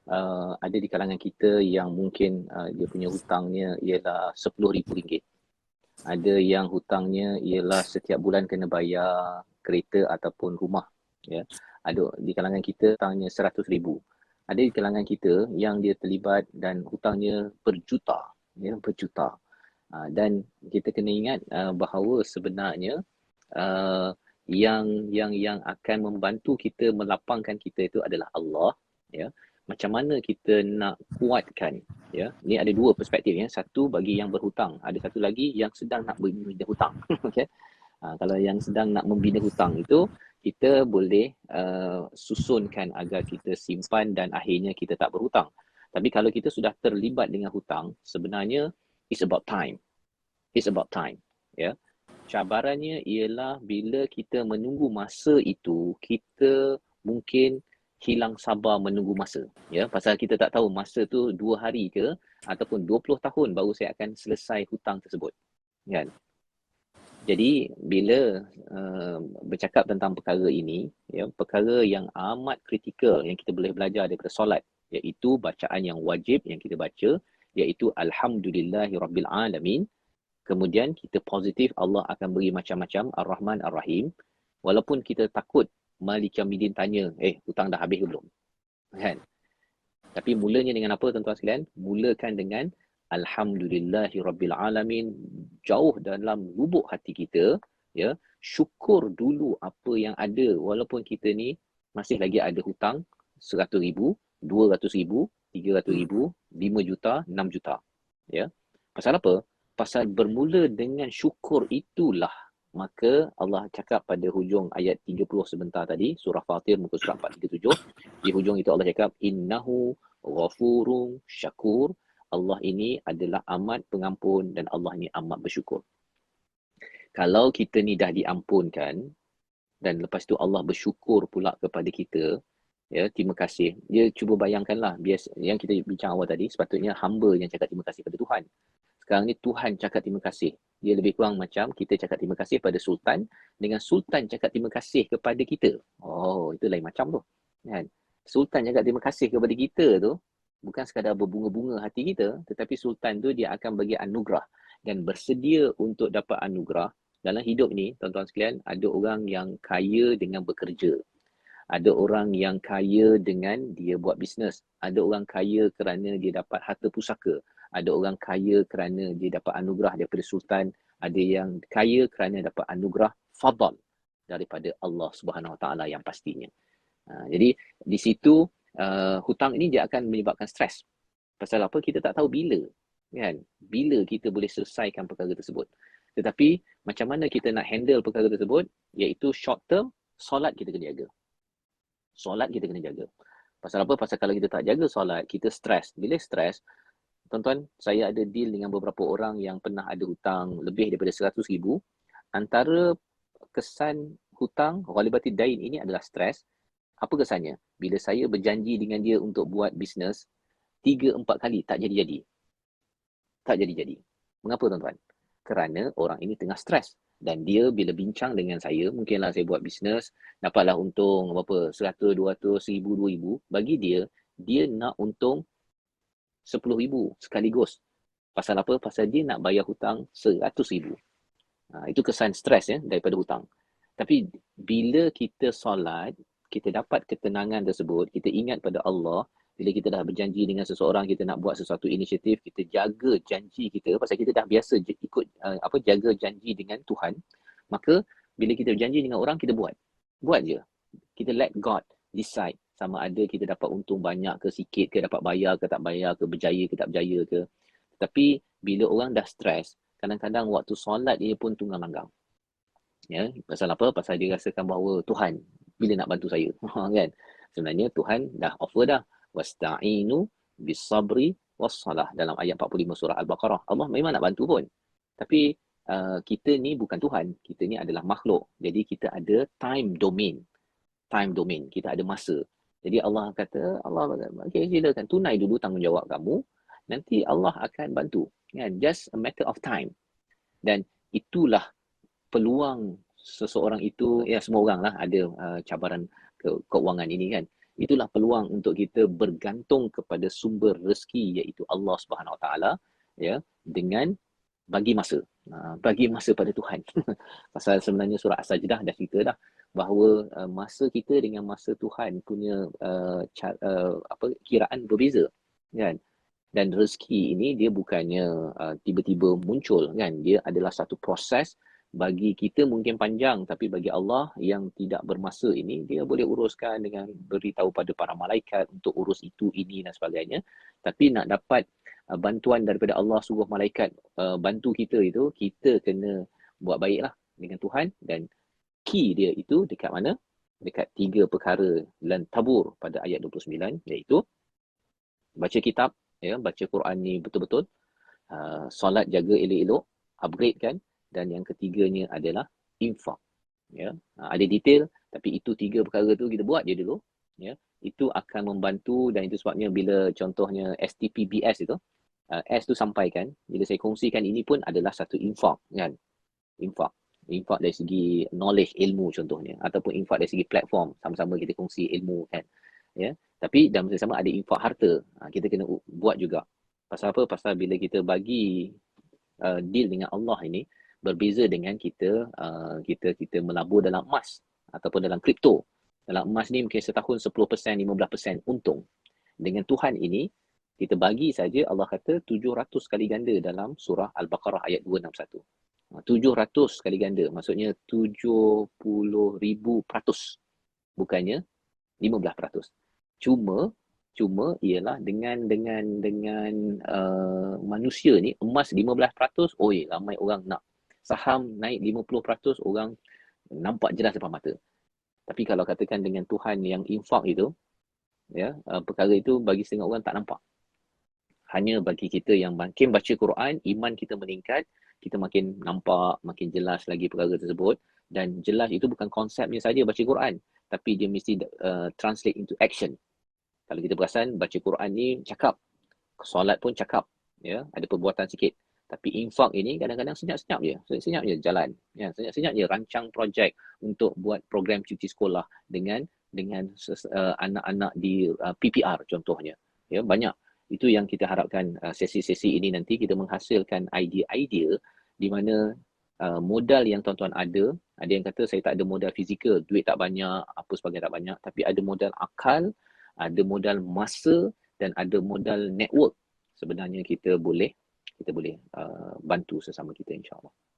ada di kalangan kita yang mungkin dia punya hutangnya ialah RM10,000. Ada yang hutangnya ialah setiap bulan kena bayar kereta ataupun rumah. Ya. Ada di kalangan kita hutangnya RM100,000. Ada di kalangan kita yang dia terlibat dan hutangnya berjuta. Ya, berjuta. Dan kita kena ingat bahawa sebenarnya yang akan membantu kita melapangkan kita itu adalah Allah. Ya. Macam mana kita nak kuatkan, ya. Ni ada dua perspektif, ya. Satu bagi yang berhutang, ada satu lagi yang sedang nak membina hutang. Okey. Kalau yang sedang nak membina hutang itu, kita boleh susunkan agar kita simpan dan akhirnya kita tak berhutang. Tapi kalau kita sudah terlibat dengan hutang, sebenarnya it's about time. It's about time, ya. Cabarannya ialah bila kita menunggu masa itu, kita mungkin hilang sabar menunggu masa. Ya, pasal kita tak tahu masa tu 2 hari ke ataupun 20 tahun baru saya akan selesai hutang tersebut. Kan? Jadi bila bercakap tentang perkara ini, ya, perkara yang amat kritikal yang kita boleh belajar daripada solat, iaitu bacaan yang wajib yang kita baca, iaitu Alhamdulillahirabbil alamin. Kemudian kita positif Allah akan beri macam-macam, Ar-Rahman Ar-Rahim. Walaupun kita takut Malik Yaumiddin tanya, hutang dah habis ke belum? Kan? Tapi mulanya dengan apa, tuan-tuan sekalian? Mulakan dengan Alhamdulillahirabbil alamin, jauh dalam lubuk hati kita, ya. Syukur dulu apa yang ada, walaupun kita ni masih lagi ada hutang RM100,000, RM200,000, RM300,000, RM5 juta, RM6 juta. Ya. Pasal apa? Pasal bermula dengan syukur itulah, maka Allah cakap pada hujung ayat 30 sebentar tadi, surah Fatir muka surat 437, di hujung itu Allah cakap, innahu ghafurun syakur. Allah ini adalah amat pengampun dan Allah ini amat bersyukur. Kalau kita ni dah diampunkan dan lepas tu Allah bersyukur pula kepada kita, ya, terima kasih. Dia cuba bayangkanlah, biasa yang kita bincang awal tadi, sepatutnya hamba yang cakap terima kasih pada Tuhan. Sekarang ni Tuhan cakap terima kasih. Dia lebih kurang macam kita cakap terima kasih pada Sultan dengan Sultan cakap terima kasih kepada kita. Oh, itu lain macam tu. Kan? Sultan cakap terima kasih kepada kita tu bukan sekadar berbunga-bunga hati kita, tetapi Sultan tu dia akan bagi anugerah dan bersedia untuk dapat anugerah. Dalam hidup ni, tuan-tuan sekalian, ada orang yang kaya dengan bekerja. Ada orang yang kaya dengan dia buat bisnes. Ada orang kaya kerana dia dapat harta pusaka. Ada orang kaya kerana dia dapat anugerah daripada Sultan. Ada yang kaya kerana dapat anugerah fadal daripada Allah Subhanahu Wa Taala yang pastinya. Jadi di situ hutang ini dia akan menyebabkan stres. Pasal apa? Kita tak tahu bila. Kan? Bila kita boleh selesaikan perkara tersebut. Tetapi macam mana kita nak handle perkara tersebut? Iaitu short term, solat kita kena jaga. Solat kita kena jaga. Pasal apa? Pasal kalau kita tak jaga solat, kita stres. Bila stres, tuan-tuan, saya ada deal dengan beberapa orang yang pernah ada hutang lebih daripada RM100,000. Antara kesan hutang, ghalibatid dain ini adalah stres. Apa kesannya? Bila saya berjanji dengan dia untuk buat bisnes, 3-4 kali tak jadi-jadi. Tak jadi-jadi. Mengapa, tuan-tuan? Kerana orang ini tengah stres. Dan dia bila bincang dengan saya, mungkinlah saya buat bisnes, dapatlah untung berapa, 100, 200, 1000, 2000. Bagi dia, dia nak untung 10,000 sekaligus. Pasal apa? Pasal dia nak bayar hutang 100,000. Itu kesan stres, ya, daripada hutang. Tapi bila kita solat, kita dapat ketenangan tersebut, kita ingat pada Allah. Bila kita dah berjanji dengan seseorang, kita nak buat sesuatu inisiatif, kita jaga janji kita, pasal kita dah biasa ikut jaga janji dengan Tuhan. Maka bila kita berjanji dengan orang, kita buat je. Kita let God decide sama ada kita dapat untung banyak ke sikit ke, dapat bayar ke tak bayar ke, berjaya ke tak berjaya ke. Tapi bila orang dah stres, kadang-kadang waktu solat dia pun tunggang langgang. Ya, pasal apa? Pasal dia rasakan bahawa Tuhan bila nak bantu saya. Kan? Sebenarnya Tuhan dah offer dah. Wasta'inu bis-sabri was-salah dalam ayat 45 surah Al-Baqarah. Allah memang nak bantu pun. Tapi kita ni bukan Tuhan. Kita ni adalah makhluk. Jadi kita ada time domain. Time domain. Kita ada masa. Jadi Allah kata, okay, silakan tunai dulu tanggungjawab kamu. Nanti Allah akan bantu. Kan? Just a matter of time. Dan itulah peluang seseorang itu, ya semua orang lah ada cabaran keuangan ini kan. itulah peluang untuk kita bergantung kepada sumber rezeki iaitu Allah Subhanahu Wa Taala, ya, dengan bagi masa. Bagi masa pada Tuhan. Pasal sebenarnya surah As-Sajdah dah cerita dah bahawa masa kita dengan masa Tuhan punya kiraan berbeza, kan? Dan rezeki ini dia bukannya tiba-tiba muncul, kan? Dia adalah satu proses. Bagi kita mungkin panjang, tapi bagi Allah yang tidak bermasa ini, dia boleh uruskan dengan beritahu pada para malaikat untuk urus itu, ini dan sebagainya. Tapi nak dapat bantuan daripada Allah, suruh malaikat bantu kita itu, kita kena buat baiklah dengan Tuhan. Dan key dia itu dekat mana? Dekat 3 perkara dalam tabur pada ayat 29, iaitu baca kitab, ya, baca Quran ni betul-betul, solat jaga elok-elok, upgrade kan, dan yang ketiganya adalah infak, ya. Ada detail, tapi itu 3 perkara tu kita buat je dulu, ya. Itu akan membantu, dan itu sebabnya bila contohnya STPBS itu, S tu sampaikan, bila saya kongsikan ini pun adalah satu infak, kan. Infak dari segi knowledge, ilmu contohnya, ataupun infak dari segi platform, sama-sama kita kongsi ilmu, kan, ya. Tapi dalam masa sama ada infak harta, kita kena buat juga. Pasal apa? Pasal bila kita bagi deal dengan Allah ini berbeza dengan kita melabur dalam emas ataupun dalam kripto. Dalam emas ni mungkin setahun 10%, 15% untung. Dengan Tuhan ini kita bagi saja, Allah kata 700 kali ganda dalam surah Al-Baqarah ayat 261. 700 kali ganda, maksudnya 70,000%, bukannya 15%. Cuma ialah dengan manusia ni, emas 15%, oi, ramai orang nak. Saham naik 50%, orang nampak jelas depan mata. Tapi kalau katakan dengan Tuhan yang infak itu, ya, perkara itu bagi setengah orang tak nampak. Hanya bagi kita yang makin baca Quran, iman kita meningkat, kita makin nampak, makin jelas lagi perkara tersebut. Dan jelas itu bukan konsepnya saja baca Quran, tapi dia mesti translate into action. Kalau kita perasan, baca Quran ni cakap, solat pun cakap, ya, ada perbuatan sikit. Tapi infak ini kadang-kadang senyap-senyap je, jalan, ya, senyap-senyap je rancang projek untuk buat program cuti sekolah dengan anak-anak di PPR contohnya. Ya, banyak. Itu yang kita harapkan sesi-sesi ini nanti kita menghasilkan idea-idea di mana modal yang tuan-tuan ada yang kata saya tak ada modal fizikal, duit tak banyak, apa sebagainya tak banyak, tapi ada modal akal, ada modal masa, dan ada modal network. Sebenarnya kita boleh bantu sesama kita, insyaAllah.